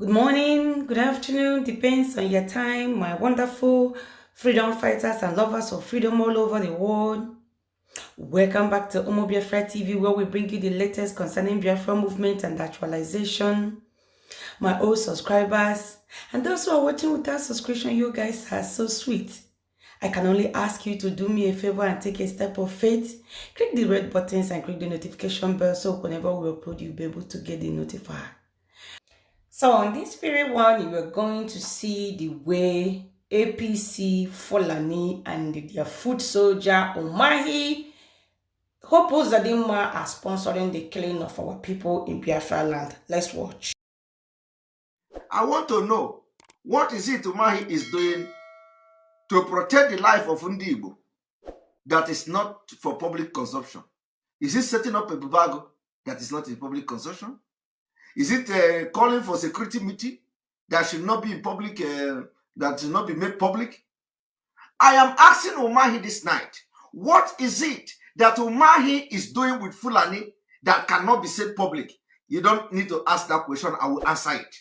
Good morning, good afternoon, depends on your time, my wonderful freedom fighters and lovers of freedom all over the world. Welcome back to Biafra TV, where we bring you the latest concerning Biafra movement and actualization. My old subscribers and those who are watching without subscription, you guys are so sweet. I can only ask you to do me a favor and take a step of faith. Click the red buttons and click the notification bell so whenever we upload, you'll be able to get the notifier. So on this very one, you are going to see the way APC, Fulani, and their foot soldier, Umahi, Hope Uzodinma are sponsoring the killing of our people in Biafra land. Let's watch. I want to know, what is it Umahi is doing to protect the life of Ndi Igbo that is not for public consumption? Is it setting up a bubago that is not in public consumption? Is it calling for security meeting that should not be in public, that should not be made public? I am asking Umahi this night, what is it that Umahi is doing with Fulani that cannot be said public? You don't need to ask that question, I will answer it.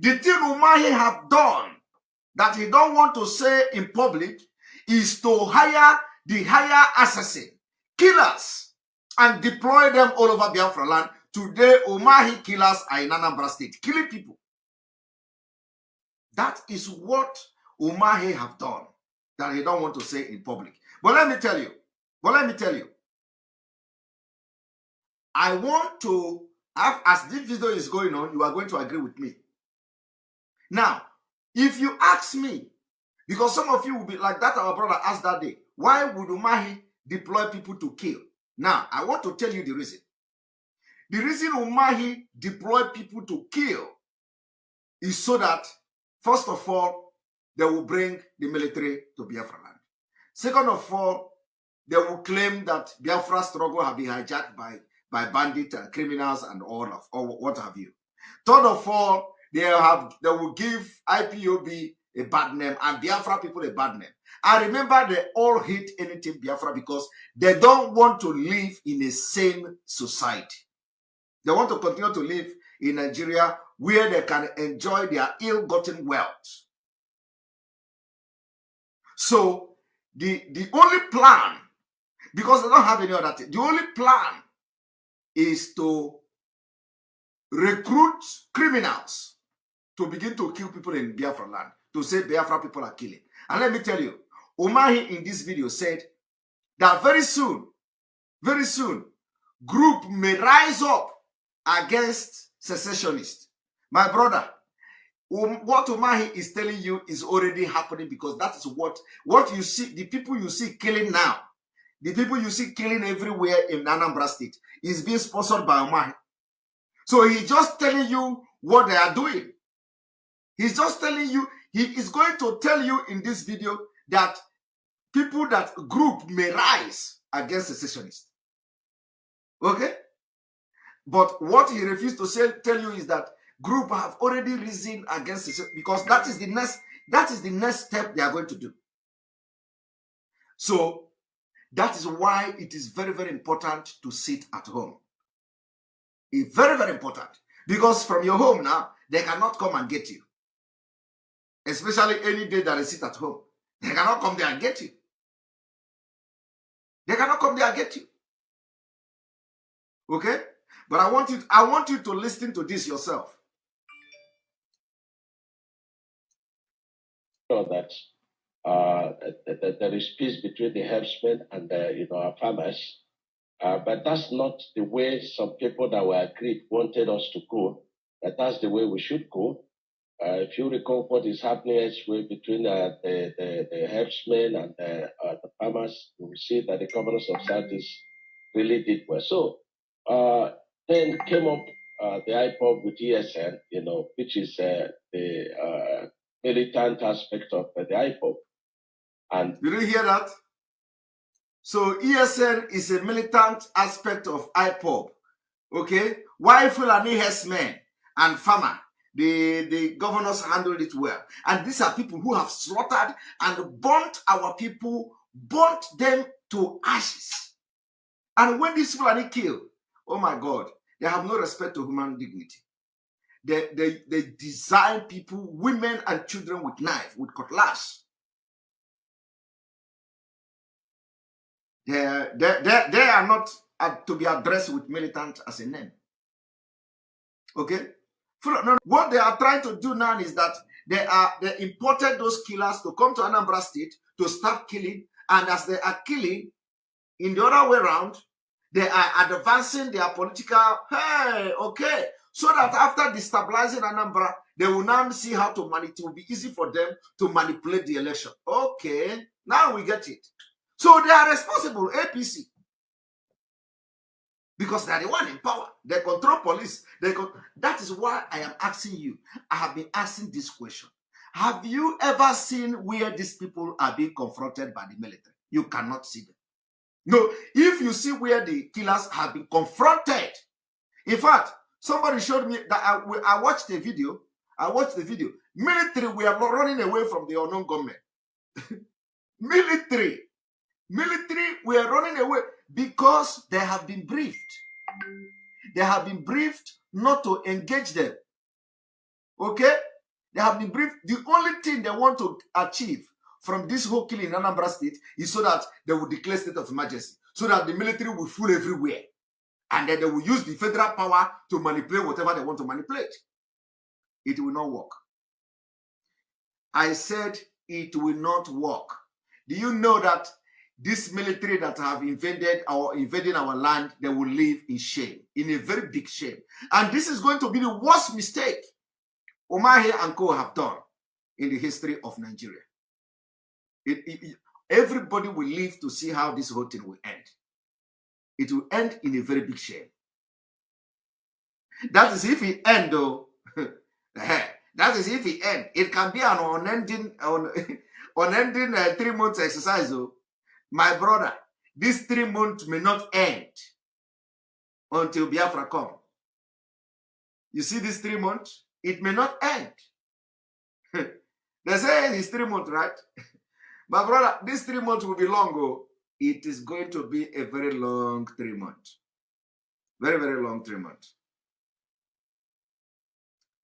The thing Umahi have done that he don't want to say in public is to hire the higher assassin, killers, and deploy them all over Biafra land. Today, Umahi killers are in Anambra State, killing people. That is what Umahi have done that he don't want to say in public. But let me tell you, I want to have, as this video is going on, you are going to agree with me. Now, if you ask me, because some of you will be like that, our brother asked that day, why would Umahi deploy people to kill? Now, I want to tell you the reason. The reason Umahi deploy people to kill is so that, first of all, they will bring the military to Biafra land. Second of all, they will claim that Biafra struggle have been hijacked by bandits and criminals and all what have you. Third of all, they will give IPOB a bad name and Biafra people a bad name. And remember, they all hate anything Biafra because they don't want to live in a sane society. They want to continue to live in Nigeria where they can enjoy their ill-gotten wealth. So the only plan, because they don't have any other thing, the only plan is to recruit criminals to begin to kill people in Biafra land, to say Biafra people are killing. And let me tell you, Umahi in this video said that very soon, group may rise up against secessionists. My brother, what Umahi is telling you is already happening, because that is what you see, the people you see killing now, the people you see killing everywhere in Anambra State is being sponsored by Umahi. So he's just telling you what they are doing. He's just telling you, he is going to tell you in this video that people, that group may rise against secessionists. Okay? But what he refused to tell you is that group have already risen against secessionists, because that is the next step they are going to do. So that is why it is very, very important to sit at home. It's very, very important, because from your home now, they cannot come and get you. Especially any day that they sit at home. They cannot come there and get you. They cannot come there and get you. Okay? But I want you to listen to this yourself. So that there is peace between the herdsmen and our farmers. But that's not the way some people that were agreed wanted us to go. But that's the way we should go. If you recall what is happening elsewhere between the herdsmen and the farmers, you will see that the governors of Southeast really did well. So then came up the IPOB with ESN, which is the militant aspect of the IPOB. And did you hear that? So ESN is a militant aspect of IPOB. Okay? Why Fulani herdsmen and farmer? The governors handled it well. And these are people who have slaughtered and burnt our people, burnt them to ashes. And when these Fulani kill, oh my God, they have no respect to human dignity. they design people, women and children with knife, with cutlass. They are not to be addressed with militant as a name. Okay? What they are trying to do now is that they imported those killers to come to Anambra State to start killing, and as they are killing, in the other way around, they are advancing their political, so that after destabilizing Anambra, they will now see how to manipulate. It will be easy for them to manipulate the election. Okay, now we get it. So they are responsible, APC. Because they are the one in power. They control police. That is why I am asking you. I have been asking this question. Have you ever seen where these people are being confronted by the military? You cannot see them. No, if you see where the killers have been confronted. In fact, somebody showed me that I watched the video. Military were running away from the unknown government. Military were running away because they have been briefed. They have been briefed not to engage them. Okay? They have been briefed. The only thing they want to achieve from this whole killing in Anambra State is so that they will declare state of emergency, so that the military will fool everywhere. And then they will use the federal power to manipulate whatever they want to manipulate. It will not work. I said it will not work. Do you know that this military that have invading our land, they will live in shame, in a very big shame. And this is going to be the worst mistake Umahi and Co have done in the history of Nigeria. Everybody will live to see how this whole thing will end. It will end in a very big shame. That is if it end, though. That is if it end. It can be an unending 3 months exercise, though. My brother, this 3 months may not end until Biafra come. You see this 3 months? It may not end. They say it's 3 months, right? My brother, this 3 months will be long. Oh. It is going to be a very long 3 months. Very, very long 3 months.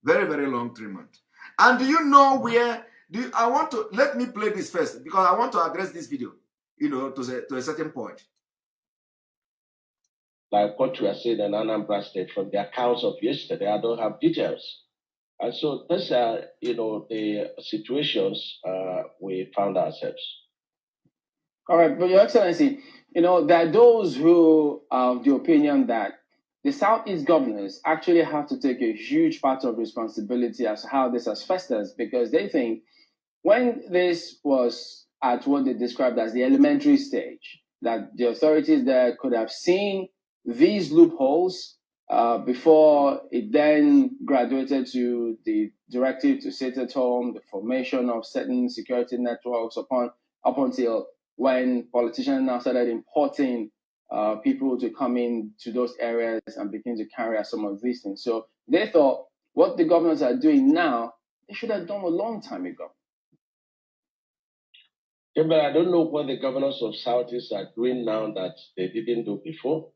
Very, very long 3 months. And do you know where? Let me play this first because I want to address this video, to a certain point. Like what we are saying in Anambra State from the accounts of yesterday, I don't have details. And so these are, the situations we found ourselves. All right, but Your Excellency, there are those who are of the opinion that the Southeast governors actually have to take a huge part of responsibility as to how this has festered, because they think when this was at what they described as the elementary stage, that the authorities there could have seen these loopholes before it then graduated to the directive to sit at home, the formation of certain security networks up until when politicians now started importing people to come in to those areas and begin to carry out some of these things. So they thought what the governors are doing now, they should have done a long time ago. Yeah, but I don't know what the governors of Southeast are doing now that they didn't do before.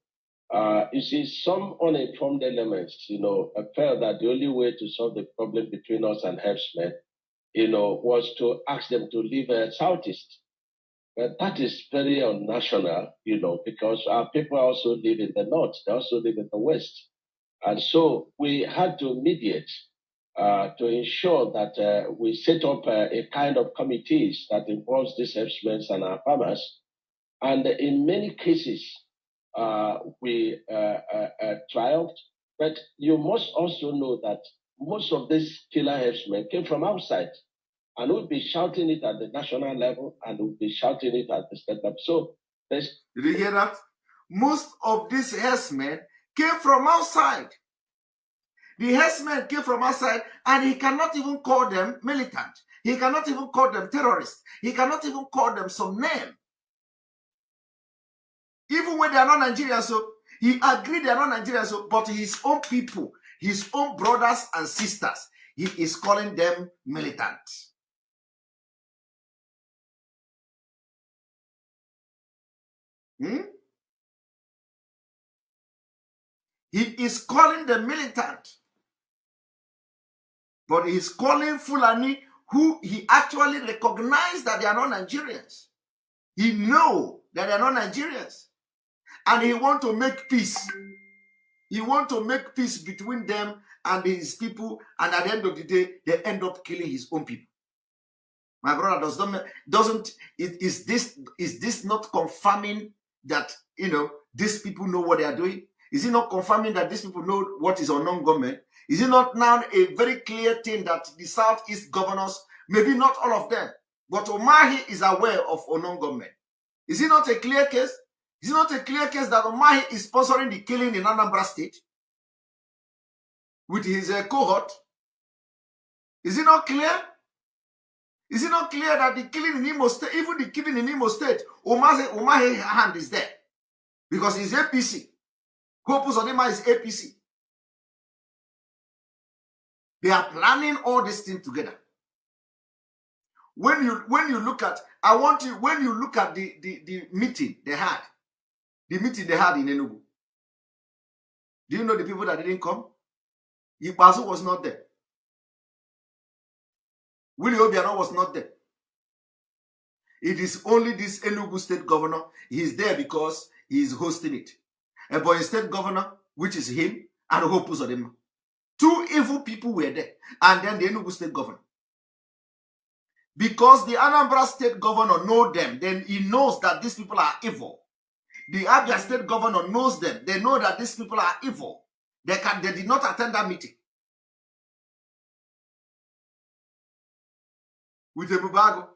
You see, some uninformed elements, felt that the only way to solve the problem between us and herdsmen, was to ask them to leave Southeast. But that is very unnational, because our people also live in the north, they also live in the west. And so we had to mediate to ensure that we set up a kind of committees that involves these herdsmen and our farmers. And in many cases, we triumphed. But you must also know that most of these killer herdsmen came from outside. And we'll be shouting it at the national level, and we'll be shouting it at the state level. So, did you hear that? Most of these herdsmen came from outside. The herdsmen came from outside, and he cannot even call them militant. He cannot even call them terrorists. He cannot even call them some name. Even when they are not Nigerians, so he agreed they are not Nigerians, so, but his own people, his own brothers and sisters, he is calling them militant. He is calling them militant. But he's calling Fulani who he actually recognized that they are not Nigerians. He knows that they are not Nigerians. And he wants to make peace. He wants to make peace between them and his people. And at the end of the day, they end up killing his own people. My brother, is this not confirming that, these people know what they are doing? Is it not confirming that these people know what is unknown government? Is it not now a very clear thing that the Southeast governors, maybe not all of them, but Omahi is aware of unknown government? Is it not a clear case? Is it not a clear case that Omahi is sponsoring the killing in Anambra State with his cohort? Is it not clear? Is it not clear that the killing in Imo State, even the killing in Imo State, Omahi's hand is there? Because he's APC. Hope Uzodimma is APC. They are planning all these things together. When you look at, when you look at the meeting they had, in Enugu, do you know the people that didn't come? Ibazu was not there. Willie Obiano was not there. It is only this Enugu state governor. He is there because he is hosting it. And Ebonyi state governor, which is him, and Hope Uzodimma. Two evil people were there. And then the Enugu state governor. Because the Anambra state governor knows them, then he knows that these people are evil. The Abia state governor knows them. They know that these people are evil. They did not attend that meeting. With Ebubago.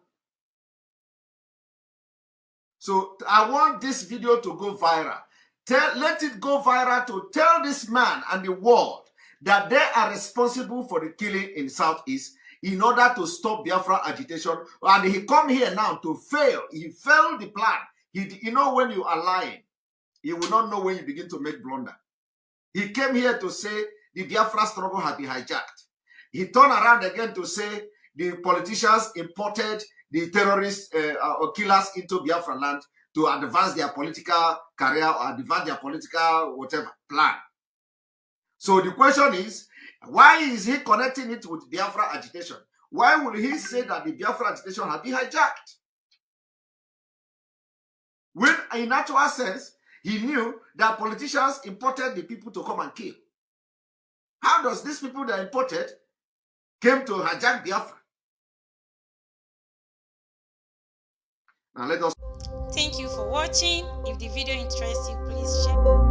So I want this video to go viral. Let it go viral to tell this man and the world that they are responsible for the killing in Southeast in order to stop Biafra agitation. And he come here now to fail. He failed the plan. When you are lying, you will not know when you begin to make blunder. He came here to say the Biafra struggle had been hijacked. He turned around again to say the politicians imported the terrorists or killers into Biafra land to advance their political career or advance their political whatever plan. So the question is, why is he connecting it with Biafra agitation? Why will he say that the Biafra agitation had been hijacked? When in actual sense, he knew that politicians imported the people to come and kill. How does these people that imported came to hijack Biafra? Now let us. Thank you for watching. If the video interests you, please share.